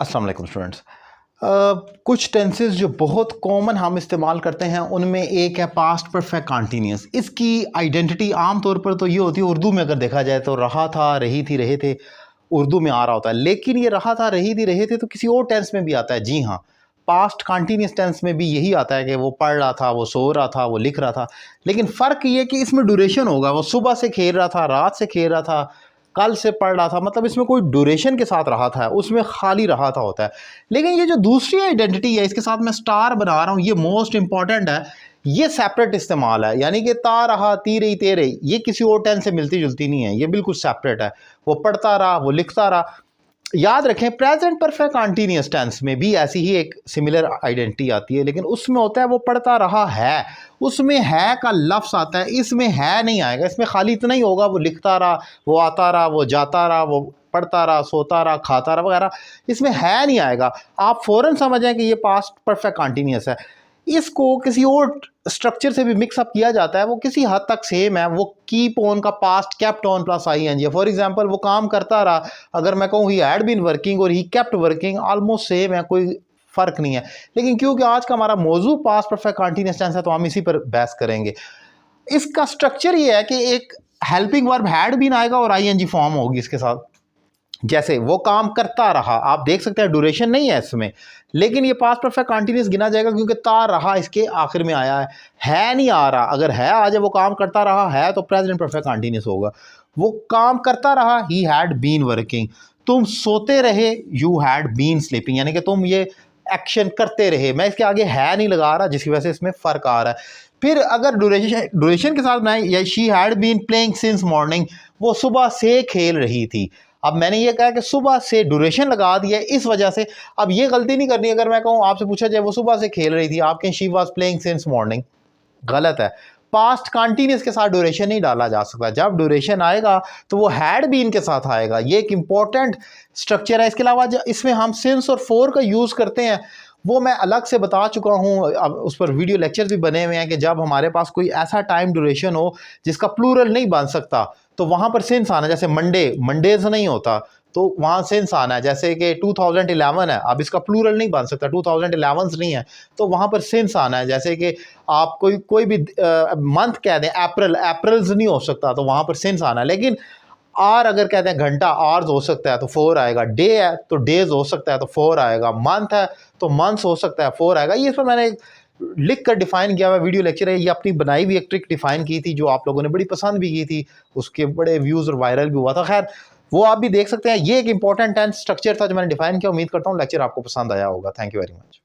अस्सलाम वालेकुम स्टूडेंट्स। कुछ टेंसेस जो बहुत कॉमन हम इस्तेमाल करते हैं उनमें एक है पास्ट परफेक्ट कंटिन्यूअस। इसकी आइडेंटिटी आम तौर पर तो ये होती है, उर्दू में अगर देखा जाए तो रहा था, रही थी, रहे थे, उर्दू में आ रहा होता है। लेकिन ये रहा था, रही थी, रहे थे तो किसी और टेंस में भी आता है। जी हाँ, पास्ट कंटिन्यूअस टेंस में भी यही आता है कि वो पढ़ रहा था, वो सो रहा था, वो लिख रहा था। लेकिन फ़र्क ये कि इसमें ड्यूरेशन होगा। वो सुबह से खेल रहा था, रात से खेल रहा था, कल से पढ़ रहा था, मतलब इसमें कोई ड्यूरेशन के साथ रहा था, उसमें खाली रहा था होता है। लेकिन ये जो दूसरी आइडेंटिटी है, इसके साथ मैं स्टार बना रहा हूँ, ये मोस्ट इंपॉर्टेंट है। ये सेपरेट इस्तेमाल है, यानी कि ता रहा, ती रही, ते रही, ये किसी और टेंस से मिलती जुलती नहीं है, ये बिल्कुल सेपरेट है। वो पढ़ता रहा, वो लिखता रहा। याद रखें, प्रेजेंट परफेक्ट कंटीन्यूअस टेंस में भी ऐसी ही एक सिमिलर आइडेंटिटी आती है, लेकिन उसमें होता है वो पढ़ता रहा है, उसमें है का लफ्ज़ आता है, इसमें है नहीं आएगा। इसमें खाली इतना ही होगा, वो लिखता रहा, वो आता रहा, वो जाता रहा, वो पढ़ता रहा, सोता रहा, खाता रहा वगैरह, इसमें है नहीं आएगा। आप फ़ौरन समझ जाएं कि ये पास्ट परफेक्ट कंटीन्यूअस है। इसको किसी और स्ट्रक्चर से भी मिक्सअप किया जाता है, वो किसी हद तक सेम है। वो कीप ऑन का past kept on plus I N G. For example, वो काम करता रहा, अगर मैं कहूँ ही हैड बीन वर्किंग और he kept working, almost same है, कोई फ़र्क नहीं है। लेकिन क्योंकि आज का हमारा मौजू पास्ट परफेक्ट कंटीन्यूअस टेंस है तो हम इसी पर बहस करेंगे। इसका स्ट्रक्चर ये है कि एक हेल्पिंग वर्ब हैड बीन आएगा और आई एन जी फॉर्म होगी इसके साथ। जैसे वो काम करता रहा, आप देख सकते हैं ड्यूरेशन नहीं है इसमें, लेकिन ये पास्ट परफेक्ट कंटीन्यूअस गिना जाएगा क्योंकि ता रहा इसके आखिर में आया है नहीं आ रहा। अगर है आ जाए, वो काम करता रहा है, तो प्रेजेंट परफेक्ट कंटीन्यूअस होगा। वो काम करता रहा, ही हैड बीन वर्किंग। तुम सोते रहे, यू हैड बीन स्लीपिंग, यानी कि तुम ये एक्शन करते रहे। मैं इसके आगे है नहीं लगा रहा, जिसकी वजह से इसमें फ़र्क आ रहा है। फिर अगर ड्यूरेशन के साथ बनाए, या she had been playing since morning, वो सुबह से खेल रही थी। अब मैंने ये कहा कि सुबह से ड्यूरेशन लगा दिया इस वजह से। अब ये गलती नहीं करनी, अगर मैं कहूँ, आपसे पूछा जाए वो सुबह से खेल रही थी, आप कहें she was playing since morning, गलत है। पास्ट कंटिन्यूअस के साथ ड्यूरेशन नहीं डाला जा सकता। जब ड्यूरेशन आएगा तो वो हैड बीन के साथ आएगा। ये एक इंपॉर्टेंट स्ट्रक्चर है। इसके अलावा इसमें हम सिंस और फोर का यूज़ करते हैं, वो मैं अलग से बता चुका हूँ। अब उस पर वीडियो लेक्चर्स भी बने हुए हैं कि जब हमारे पास कोई ऐसा टाइम ड्यूरेशन हो जिसका प्लूरल नहीं बन सकता, तो वहाँ पर सिंस आना। जैसे मंडेज नहीं होता, तो वहाँ सिंस आना है। जैसे कि 2011 है, अब इसका प्लूरल नहीं बन सकता, 2011 नहीं है, तो वहाँ पर सिंस आना है। जैसे कि आप कोई भी मंथ कह दें, अप्रैल्स नहीं हो सकता, तो वहाँ पर सिंस आना है। लेकिन आर अगर कहते हैं घंटा, आर्स हो सकता है तो फोर आएगा। डे है तो डेज हो सकता है तो फोर आएगा। मंथ है तो मंथ्स हो सकता है, फोर आएगा। ये इस पर मैंने लिख कर डिफाइन किया हुआ वीडियो लेक्चर है। ये अपनी बनाई हुई एक ट्रिक डिफाइन की थी जो आप लोगों ने बड़ी पसंद भी की थी, उसके बड़े व्यूज़ और वायरल भी हुआ था। खैर, वो आप भी देख सकते हैं। ये एक इंपॉर्टेंट टेंस स्ट्रक्चर था जो मैंने डिफाइन किया। उम्मीद करता हूँ लेक्चर आपको पसंद आया होगा। Thank you very much.